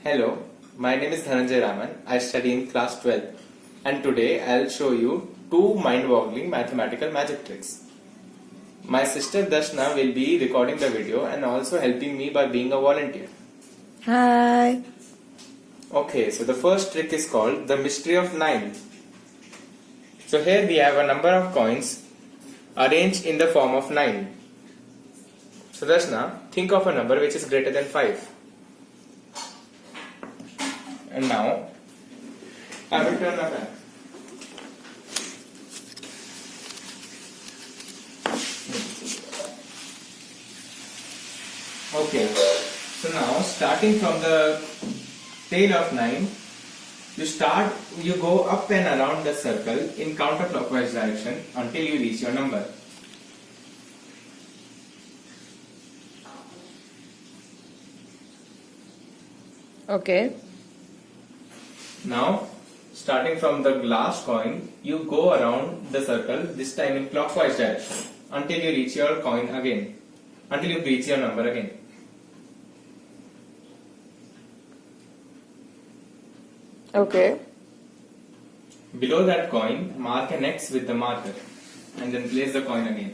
Hello, my name is Dhananjay Raman. I study in class 12 and today I'll show you two mind-boggling mathematical magic tricks. My sister Dashna will be recording the video and also helping me by being a volunteer. Hi. Okay, so the first trick is called the mystery of 9. So here we have a number of coins arranged in the form of 9. So Dashna, think of a number which is greater than 5. And now, I will turn my back. Okay, so now starting from the tail of 9, you go up and around the circle in counterclockwise direction until you reach your number. Okay. Now, starting from the last coin, you go around the circle, this time in clockwise direction, until you reach your coin again, until you reach your number again. Okay. Below that coin, mark an X with the marker, and then place the coin again.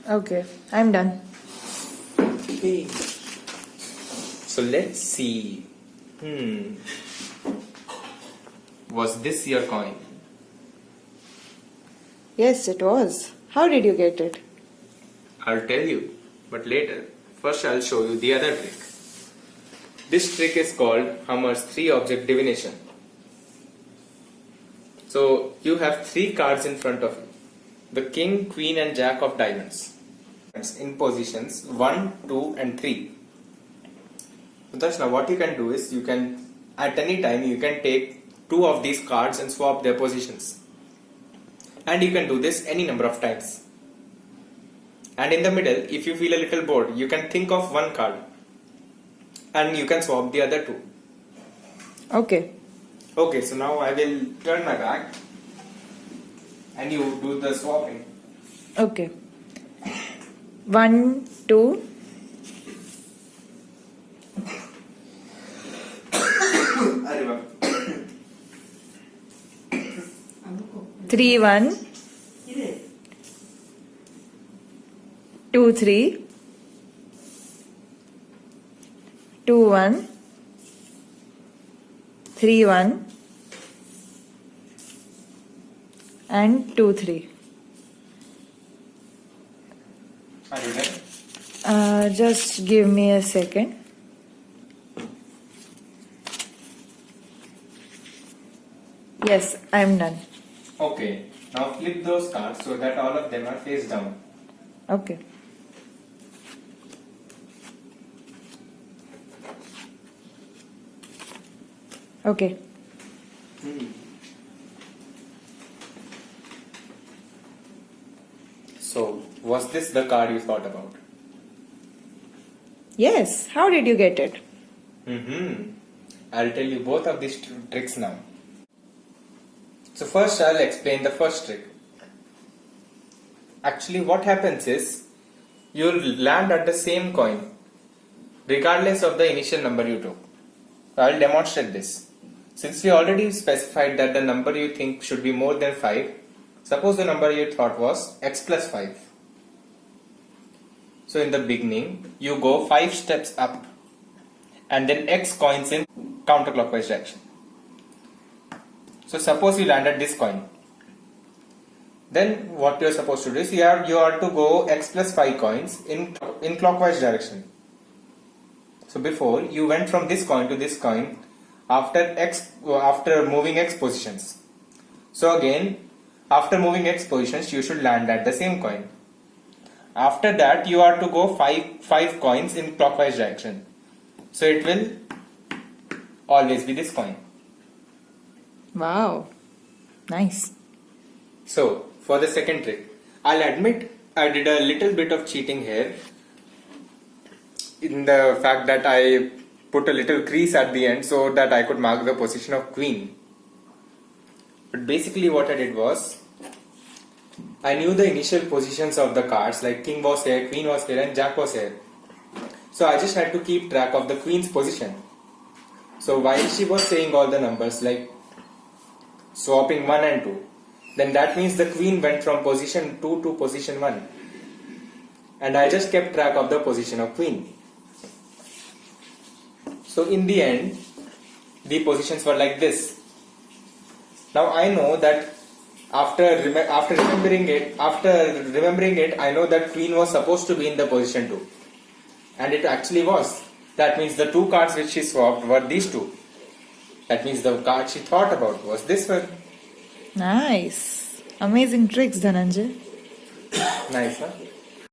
Okay. I'm done. Okay. So let's see. Was this your coin? Yes, it was. How did you get it? I'll tell you, but later. First I'll show you the other trick. This trick is called Hammer's 3-object divination. So you have 3 cards in front of you. The King, Queen and Jack of diamonds. In positions 1, 2 and 3. So that's now what you can do is you can at any time you can take 2 of these cards and swap their positions. And you can do this any number of times. And in the middle, if you feel a little bored, you can think of one card and you can swap the other 2. Okay. Okay, so now I will turn my back and you do the swapping. Okay. 1, 2. Arriba. 3, 1. 2, 3. 2, 1. 3, 1. And 2, 3. Are you done? Just give me a second. Yes, I'm done. Okay, now flip those cards so that all of them are face down. Okay. Okay. So, was this the card you thought about? Yes, how did you get it? I'll tell you both of these tricks now. So first I'll explain the first trick. Actually what happens is, you'll land at the same coin regardless of the initial number you took. I'll demonstrate this. Since we already specified that the number you think should be more than 5, suppose the number you thought was x plus 5. So in the beginning, you go 5 steps up and then x coins in counterclockwise direction. So suppose you landed this coin. Then what you are supposed to do is you are to go x plus 5 coins in clockwise direction. So before you went from this coin to this coin after moving x positions. So again after moving x positions you should land at the same coin. After that you are to go 5 coins in clockwise direction. So it will always be this coin. Wow. Nice. So for the second trick, I'll admit I did a little bit of cheating here in the fact that I put a little crease at the end so that I could mark the position of queen. But basically what I did was, I knew the initial positions of the cards, like king was here, queen was here, and jack was here. So I just had to keep track of the queen's position. So while she was saying all the numbers, like swapping 1 and 2, then that means the queen went from position 2 to position 1. And I just kept track of the position of queen. So in the end, the positions were like this. Now I know that after remembering it, I know that queen was supposed to be in the position 2. And it actually was. That means the two cards which she swapped were these two. That means the card she thought about was this one. Nice. Amazing tricks, Dhananjay. Nice, huh?